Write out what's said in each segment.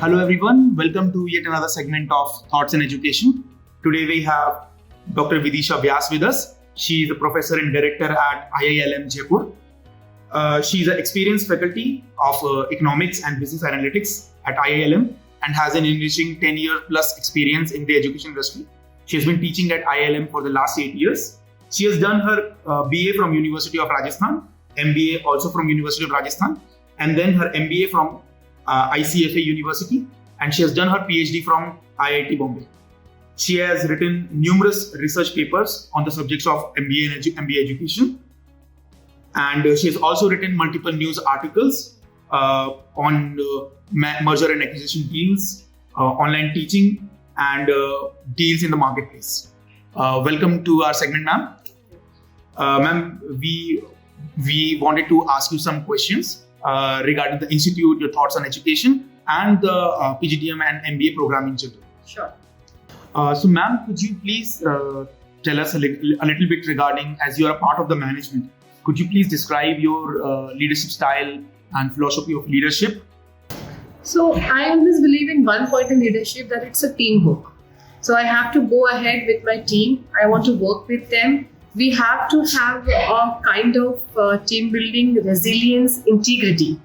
Hello everyone, welcome to yet another segment of Thoughts in Education. Today we have Dr. Vidhisha Vyas with us. She is a professor and director at IILM Jaipur. She is an experienced faculty of economics and business analytics at IILM and has an enriching 10-year plus experience in the education industry. She has been teaching at IILM for the last 8 years. She has done her BA from University of Rajasthan, MBA also from University of Rajasthan, and then her MBA from ICFA University, and she has done her PhD from IIT Bombay. She has written numerous research papers on the subjects of MBA and MBA education, and she has also written multiple news articles on merger and acquisition deals, online teaching, and deals in the marketplace. Welcome to our segment, ma'am. Ma'am, we wanted to ask you some questions regarding the institute, your thoughts on education, and the PGDM and MBA program in general. Sure. So, ma'am, could you please tell us a little bit regarding, as you are a part of the management, could you please describe your leadership style and philosophy of leadership? So, I always believe in one point in leadership, that it's a teamwork. So, I have to go ahead with my team. I want to work with them. We have to have a kind of team building, resilience, integrity.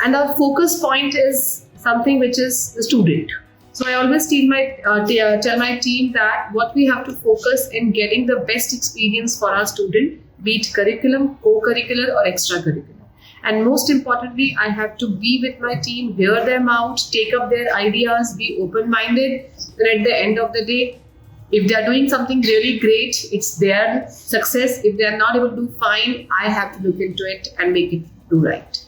And our focus point is something which is the student. So I always tell my team that what we have to focus in getting the best experience for our student, be it curriculum, co-curricular or extracurricular. And most importantly, I have to be with my team, hear them out, take up their ideas, be open-minded. And at the end of the day, if they are doing something really great, it's their success. If they are not able to do fine, I have to look into it and make it do right.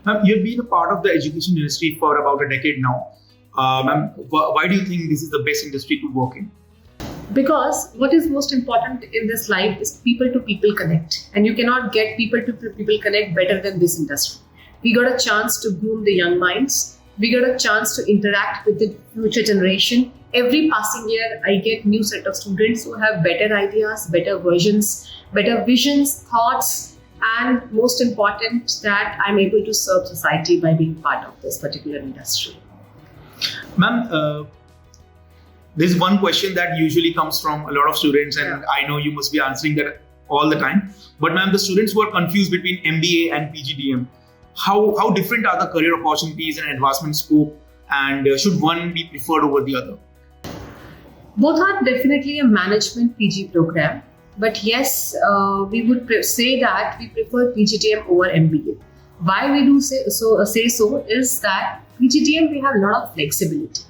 Ma'am, you've been a part of the education industry for about a decade now. Ma'am, why do you think this is the best industry to work in? Because what is most important in this life is people to people connect. And you cannot get people to people connect better than this industry. We got a chance to groom the young minds. We got a chance to interact with the future generation. Every passing year, I get new set of students who have better ideas, better versions, better visions, thoughts, and most important, that I'm able to serve society by being part of this particular industry. Ma'am, there's one question that usually comes from a lot of students, and I know you must be answering that all the time. But ma'am, the students who are confused between MBA and PGDM, how different are the career opportunities and advancement scope, and should one be preferred over the other? Both are definitely a management PG program, but yes, we would say that we prefer PGDM over MBA. Why we do say so is that PGDM we have a lot of flexibility.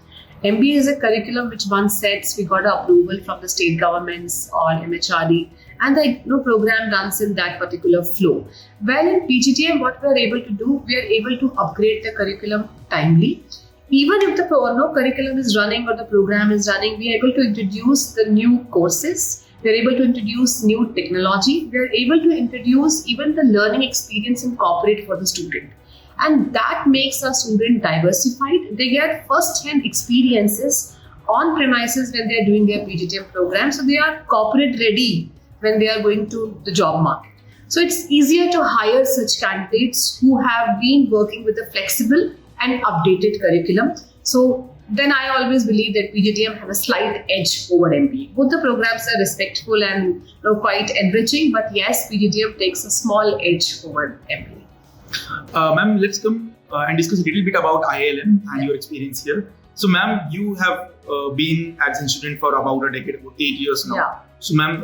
MBA is a curriculum which one sets, we got approval from the state governments or MHRD, and the program runs in that particular flow. While in PGDM, what we are able to do, we are able to upgrade the curriculum timely. Even if the curriculum is running or the program is running, we are able to introduce the new courses. We are able to introduce new technology. We are able to introduce even the learning experience incorporate for the student. And that makes our student diversified. They get first-hand experiences on premises when they are doing their PGDM program. So they are corporate ready when they are going to the job market. So it's easier to hire such candidates who have been working with a flexible and updated curriculum. So then I always believe that PGDM have a slight edge over MBA. Both the programs are respectful and quite enriching, but yes, PGDM takes a small edge over MBA. Ma'am, let's come and discuss a little bit about IILM and your experience here. So ma'am, you have been as an student for about a decade, about 8 years now. Yeah. So ma'am,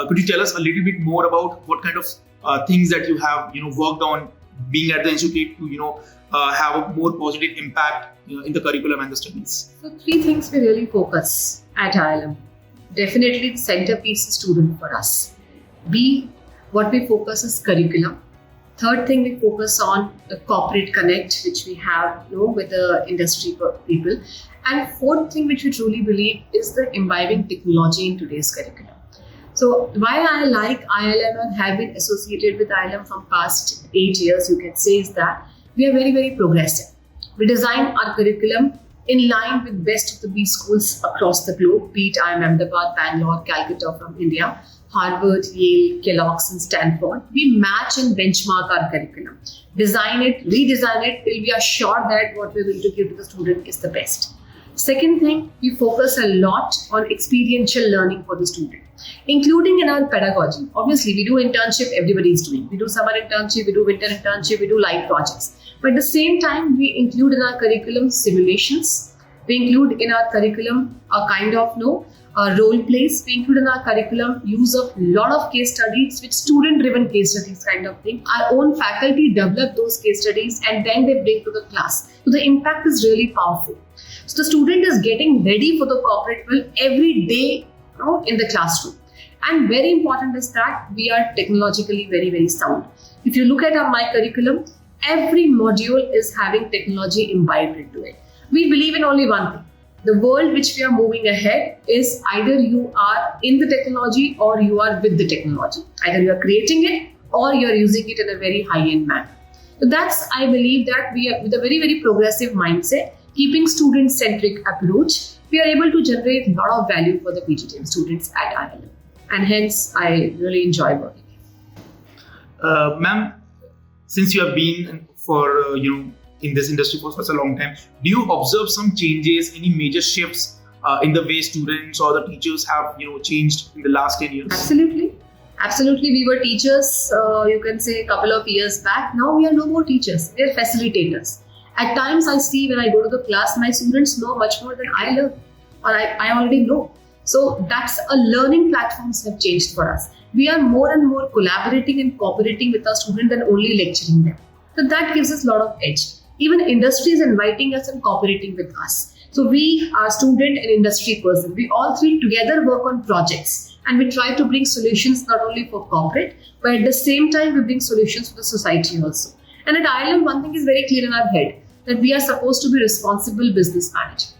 could you tell us a little bit more about what kind of things that you have worked on being at the institute to have a more positive impact in the curriculum and the studies? So 3 things we really focus at IILM. Definitely the centerpiece is student for us. B, what we focus is curriculum. Third thing, we focus on the corporate connect, which we have with the industry people. And fourth thing, which we truly believe, is the imbibing technology in today's curriculum. So why I like IILM and have been associated with IILM from past 8 years, you can say, is that we are very, very progressive. We design our curriculum in line with best of the B schools across the globe, be it IIM Ahmedabad, Bangalore, Calcutta from India. Harvard, Yale, Kellogg's, and Stanford. We match and benchmark our curriculum, design it, redesign it till we are sure that what we're going to give to the student is the best. Second thing, we focus a lot on experiential learning for the student, including in our pedagogy. Obviously, we do internship, everybody is doing. We do summer internship, we do winter internship, we do live projects. But at the same time, we include in our curriculum simulations. We include in our curriculum a kind of role plays. We include in our curriculum use of lot of case studies, which student-driven case studies kind of thing. Our own faculty develop those case studies and then they bring to the class. So the impact is really powerful. So the student is getting ready for the corporate world every day in the classroom. And very important is that we are technologically very, very sound. If you look at my curriculum, every module is having technology imbibed into it. We believe in only one thing. The world which we are moving ahead is either you are in the technology or you are with the technology. Either you are creating it or you are using it in a very high-end manner. So that's, I believe that we are with a very, very progressive mindset, keeping student-centric approach, we are able to generate a lot of value for the PGTM students at IILM. And hence, I really enjoy working here. Ma'am, since you have been for, in this industry for such a long time, do you observe some changes, any major shifts in the way students or the teachers have, changed in the last 10 years? Absolutely. Absolutely. We were teachers, you can say a couple of years back. Now we are no more teachers. We are facilitators. At times I see when I go to the class, my students know much more than I learn or I already know. So that's a learning platforms have changed for us. We are more and more collaborating and cooperating with our students than only lecturing them. So that gives us a lot of edge. Even industry is inviting us and cooperating with us. So we are student and industry person. We all three together work on projects and we try to bring solutions not only for corporate, but at the same time we bring solutions for the society also. And at IILM, one thing is very clear in our head, that we are supposed to be responsible business managers.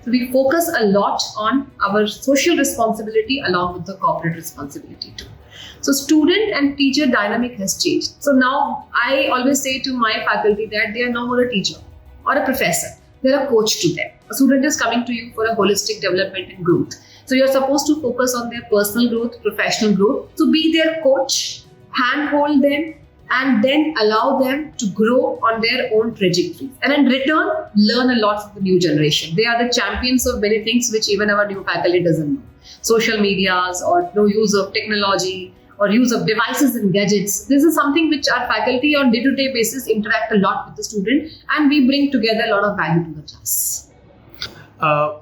So we focus a lot on our social responsibility along with the corporate responsibility too. So student and teacher dynamic has changed. So now I always say to my faculty that they are no more a teacher or a professor. They are a coach to them. A student is coming to you for a holistic development and growth. So you're supposed to focus on their personal growth, professional growth. So be their coach, handhold them, and then allow them to grow on their own trajectories. And in return, learn a lot from the new generation. They are the champions of many things which even our new faculty doesn't know. Social medias or no use of technology or use of devices and gadgets. This is something which our faculty on day-to-day basis interact a lot with the student and we bring together a lot of value to the class.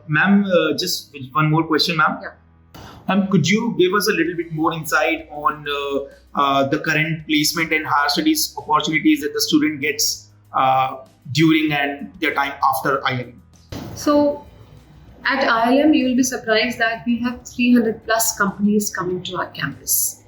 Ma'am, just one more question, ma'am. Yeah. Could you give us a little bit more insight on the current placement and higher studies opportunities that the student gets during and their time after IILM? So at IILM, you will be surprised that we have 300 plus companies coming to our campus.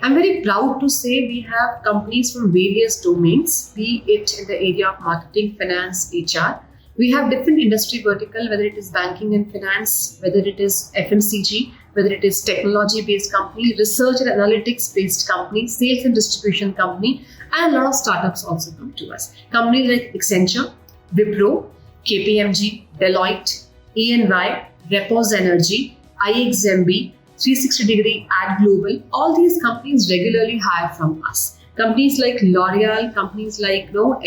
I'm very proud to say we have companies from various domains, be it in the area of marketing, finance, HR. We have different industry vertical, whether it is banking and finance, whether it is FMCG, whether it is technology-based company, research and analytics-based company, sales and distribution company, and a lot of startups also come to us. Companies like Accenture, Wipro, KPMG, Deloitte, EY, Repos Energy, IXMB, 360-degree Ad Global, all these companies regularly hire from us. Companies like L'Oreal, companies like HUL,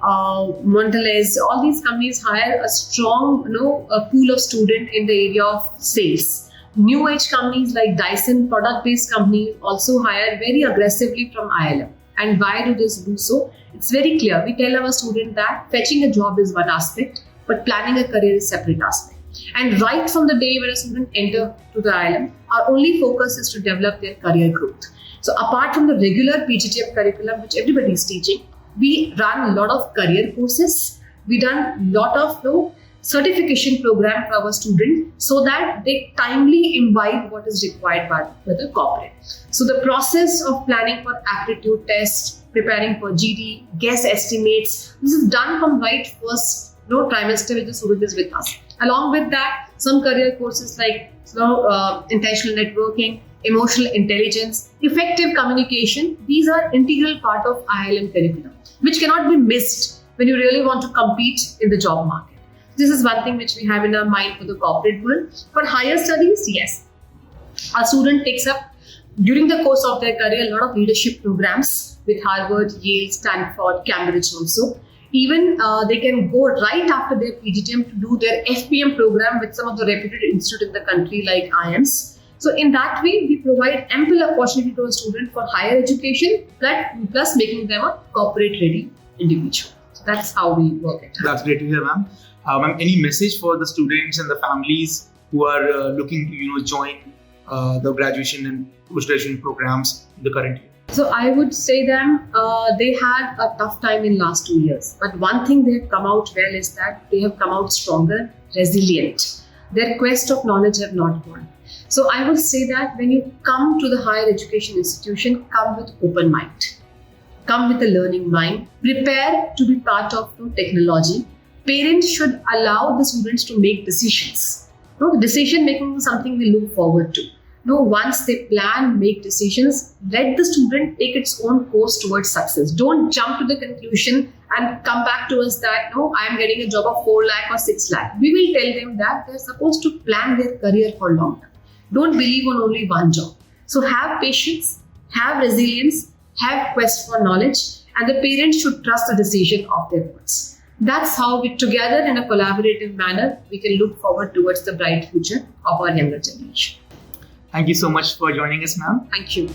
Mondelez, all these companies hire a strong a pool of students in the area of sales. New age companies like Dyson, product-based companies also hire very aggressively from IILM. And why do this do so? It's very clear. We tell our students that fetching a job is one aspect, but planning a career is a separate aspect. And right from the day when a student enters to the IILM, our only focus is to develop their career growth. So apart from the regular PGTM curriculum, which everybody is teaching, we run a lot of career courses. We done a lot of certification program for our students so that they timely imbibe what is required by the corporate. So the process of planning for aptitude tests, preparing for GD, guess estimates, this is done from right first trimester when the student is with us. Along with that, some career courses like intentional networking, emotional intelligence, effective communication, these are integral part of IILM curriculum, which cannot be missed when you really want to compete in the job market. This is one thing which we have in our mind for the corporate world. For higher studies, yes, A student takes up during the course of their career a lot of leadership programs with Harvard, Yale, Stanford, Cambridge also. Even they can go right after their PGTM to do their FPM program with some of the reputed institutes in the country like IIMs. So in that way, we provide ample opportunity to a student for higher education, plus making them a corporate-ready individual. So that's how we work it. That's great to hear, ma'am. Ma'am, any message for the students and the families who are looking to join the graduation and post-graduation programs in the current year? So I would say them they had a tough time in last 2 years, but one thing they have come out well is that they have come out stronger, resilient. Their quest of knowledge have not gone. So I would say that when you come to the higher education institution, come with open mind, come with a learning mind, prepare to be part of technology. Parents should allow the students to make decisions. The decision making is something we look forward to. Once they plan, make decisions, let the student take its own course towards success. Don't jump to the conclusion and come back to us that, I am getting a job of 4 lakh or 6 lakh. We will tell them that they're supposed to plan their career for long term. Don't believe on only one job. So have patience, have resilience, have quest for knowledge, and the parents should trust the decision of their kids. That's how we together in a collaborative manner, we can look forward towards the bright future of our younger generation. Thank you so much for joining us, ma'am. Thank you.